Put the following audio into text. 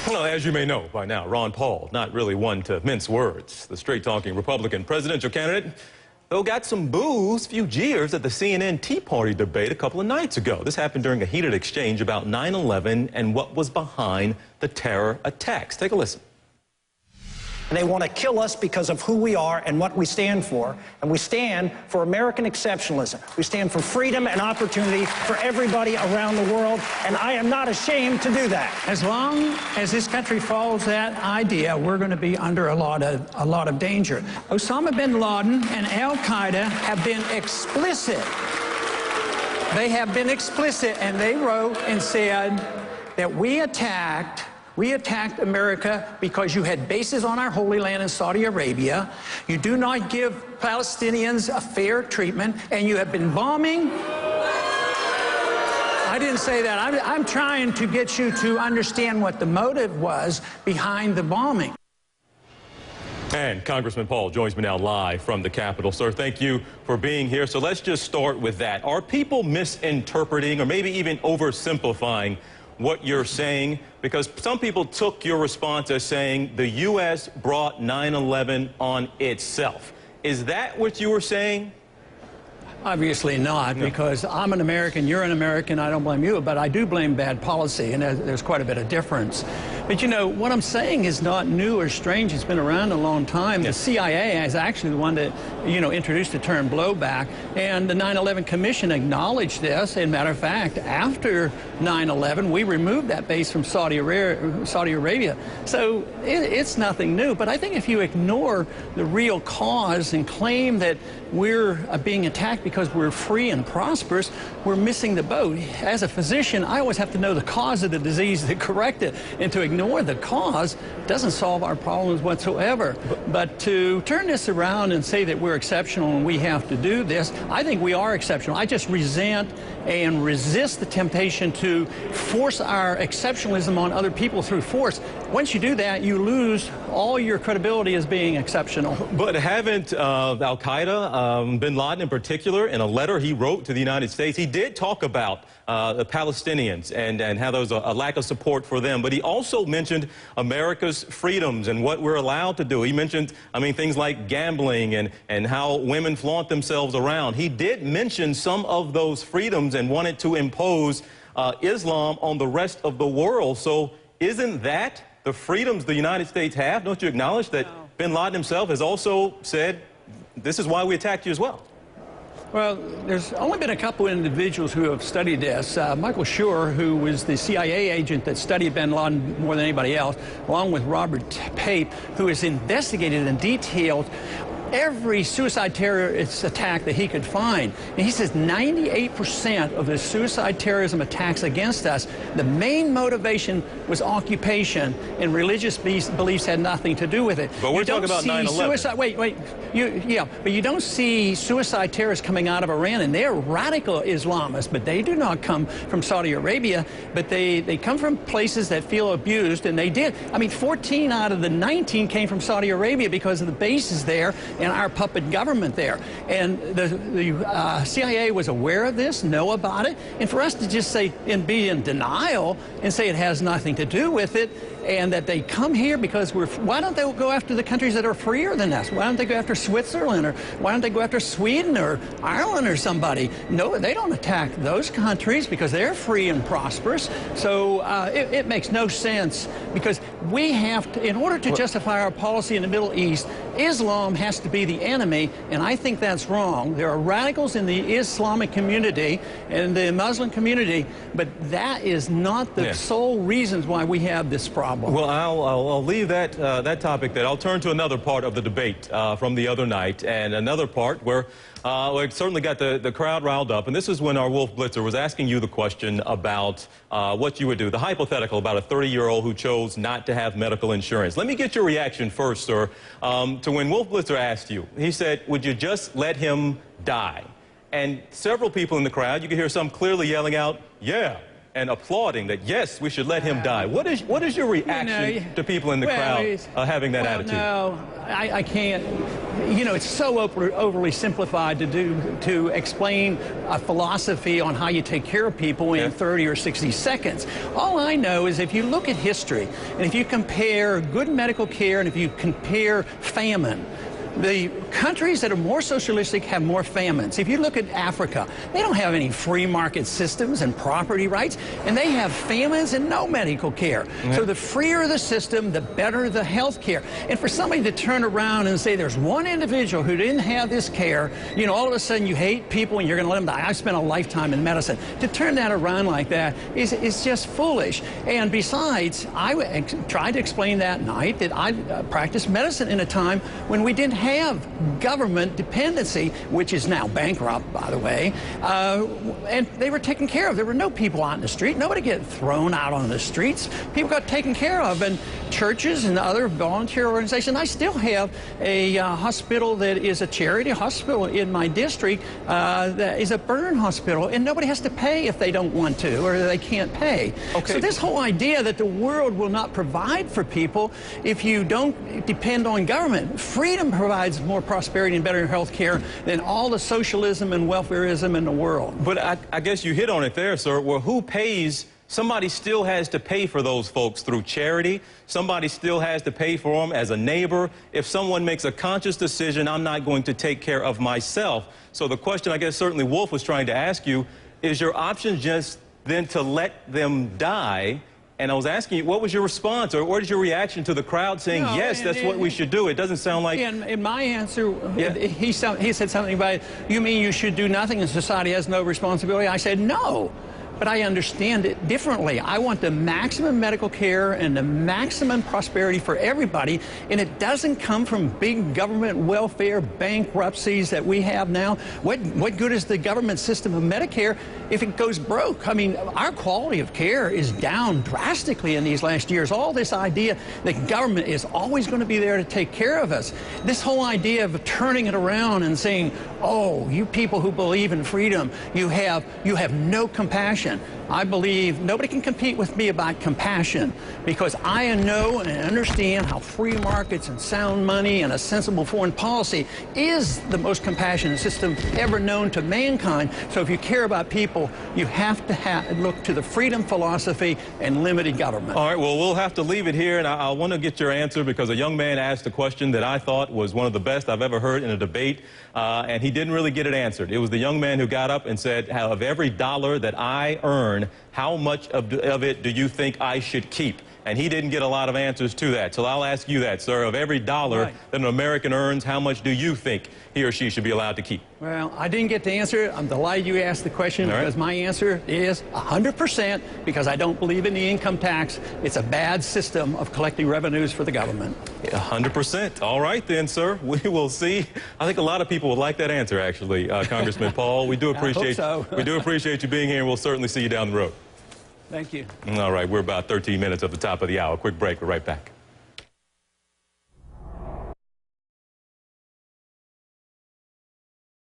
Well, as you may know by now, Ron Paul, not really one to mince words. The straight-talking Republican presidential candidate, though, got some boos, few jeers at the CNN Tea Party debate a couple of nights ago. This happened during a heated exchange about 9/11 and what was behind the terror attacks. Take a listen. They want to kill us because of who we are and what we stand for. And we stand for American exceptionalism. We stand for freedom and opportunity for everybody around the world. And I am not ashamed to do that. As long as this country follows that idea, we're going to be under a lot of danger. Osama bin Laden and Al-Qaeda have been explicit. They have been explicit, and they wrote and said that we attacked America because you had bases on our Holy Land in Saudi Arabia. You do not give Palestinians a fair treatment, and you have been bombing. I didn't say that. I'm trying to get you to understand what the motive was behind the bombing. And Congressman Paul joins me now live from the Capitol. Sir, thank you for being here. So let's just start with that. Are people misinterpreting or maybe even oversimplifying what you're saying? Because some people took your response as saying the U.S. brought 9/11 on itself. Is that what you were saying? Obviously not, because I'm an American, you're an American, I don't blame you, but I do blame bad policy, and there's quite a bit of difference. But, you know, what I'm saying is not new or strange. It's been around a long time. The CIA is actually the one that, you know, introduced the term blowback, and the 9/11 Commission acknowledged this. And matter of fact, after 9/11, we removed that base from Saudi Arabia. So it's nothing new. But I think if you ignore the real cause and claim that we're being attacked because we're free and prosperous, we're missing the boat. As a physician, I always have to know the cause of the disease to correct it, and to ignore the cause doesn't solve our problems whatsoever. But to turn this around and say that we're exceptional and we have to do this, I think we are exceptional. I just resent and resist the temptation to force our exceptionalism on other people through force. Once you do that, you lose all your credibility as being exceptional. But haven't Al-Qaeda, bin Laden in particular, in a letter he wrote to the United States, he did talk about the Palestinians and how there was a lack of support for them. But he also mentioned America's freedoms and what we're allowed to do. He mentioned, I mean, things like gambling and how women flaunt themselves around. He did mention some of those freedoms and wanted to impose Islam on the rest of the world. So isn't that the freedoms the United States have? Don't you acknowledge that bin Laden himself has also said, this is why we attacked you as well? Well, there's only been a couple of individuals who have studied this. Michael Schur, who was the CIA agent that studied bin Laden more than anybody else, along with Robert Pape, who has investigated in detail every suicide terrorist attack that he could find. And he says 98% of the suicide terrorism attacks against us, the main motivation was occupation, and religious beliefs had nothing to do with it. But we're talking about 9/11. But you don't see suicide terrorists coming out of Iran, and they're radical Islamists, but they do not come from Saudi Arabia, but they come from places that feel abused, and they did. I mean, 14 out of the 19 came from Saudi Arabia because of the bases there and our puppet government there. And the CIA was aware of this, know about it, and for us to just say and be in denial and say it has nothing to do with it, and that they come here because why don't they go after the countries that are freer than us? Why don't they go after Switzerland, or why don't they go after Sweden or Ireland or somebody? No, they don't attack those countries because they're free and prosperous. So it makes no sense, because we have to, in order to justify our policy in the Middle East, Islam has to be the enemy, and I think that's wrong. There are radicals in the Islamic community and the Muslim community, but that is not the sole reasons why we have this problem. Well, I'll leave that topic there. I'll turn to another part of the debate from the other night, and another part where it certainly got the crowd riled up. And this is when our Wolf Blitzer was asking you the question about what you would do, the hypothetical about a 30-year-old who chose not to have medical insurance. Let me get your reaction first, sir, to when Wolf Blitzer asked you. He said, would you just let him die? And several people in the crowd, you could hear some clearly yelling out, yeah, and applauding that, yes, we should let him die. What is your reaction to people in the crowd having that attitude? No, I can't. You know, it's so overly simplified to explain a philosophy on how you take care of people in 30 or 60 seconds. All I know is if you look at history, and if you compare good medical care, and if you compare famine, the countries that are more socialistic have more famines. If you look at Africa, they don't have any free market systems and property rights, and they have famines and no medical care. So the freer the system, the better the health care. And for somebody to turn around and say there's one individual who didn't have this care, you know, all of a sudden you hate people and you're going to let them die. I spent a lifetime in medicine. To turn that around like that is just foolish. And besides, I tried to explain that night that I practiced medicine in a time when we didn't have government dependency, which is now bankrupt, by the way, and they were taken care of. There were no people out in the street. Nobody get thrown out on the streets. People got taken care of, and churches and other volunteer organizations. I still have a hospital that is a charity hospital in my district that is a burn hospital, and nobody has to pay if they don't want to or they can't pay. So this whole idea that the world will not provide for people if you don't depend on government. Freedom provides more prosperity and better health care than all the socialism and welfareism in the world. But I guess you hit on it there, sir. Well, who pays? Somebody still has to pay for those folks through charity. Somebody still has to pay for them as a neighbor. If someone makes a conscious decision, I'm not going to take care of myself. So the question I guess certainly Wolf was trying to ask you, is your option just then to let them die? And I was asking you, what was your response, or what is your reaction to the crowd saying, yes, that's what we should do? It doesn't sound like... In my answer, he said something about, you mean you should do nothing and society has no responsibility? I said, no. But I understand it differently. I want the maximum medical care and the maximum prosperity for everybody, and it doesn't come from big government welfare bankruptcies that we have now. What good is the government system of Medicare if it goes broke? I mean, our quality of care is down drastically in these last years. All this idea that government is always going to be there to take care of us. This whole idea of turning it around and saying, oh, you people who believe in freedom, you have no compassion. I believe nobody can compete with me about compassion, because I know and understand how free markets and sound money and a sensible foreign policy is the most compassionate system ever known to mankind. So if you care about people, you have to look to the freedom philosophy and limited government. All right, well, we'll have to leave it here, and I want to get your answer, because a young man asked a question that I thought was one of the best I've ever heard in a debate, and he didn't really get it answered. It was the young man who got up and said, of every dollar that I earn, how much of it do you think I should keep? And he didn't get a lot of answers to that. So I'll ask you that, sir. Of every dollar that an American earns, how much do you think he or she should be allowed to keep? Well, I didn't get to answer it. I'm delighted you asked the question, because my answer is 100%, because I don't believe in the income tax. It's a bad system of collecting revenues for the government. 100%. All right then, sir. We will see. I think a lot of people would like that answer, actually, Congressman Paul. We do appreciate we do appreciate you being here, and we'll certainly see you down the road. Thank you. All right, we're about 13 minutes at the top of the hour. Quick break. We're right back.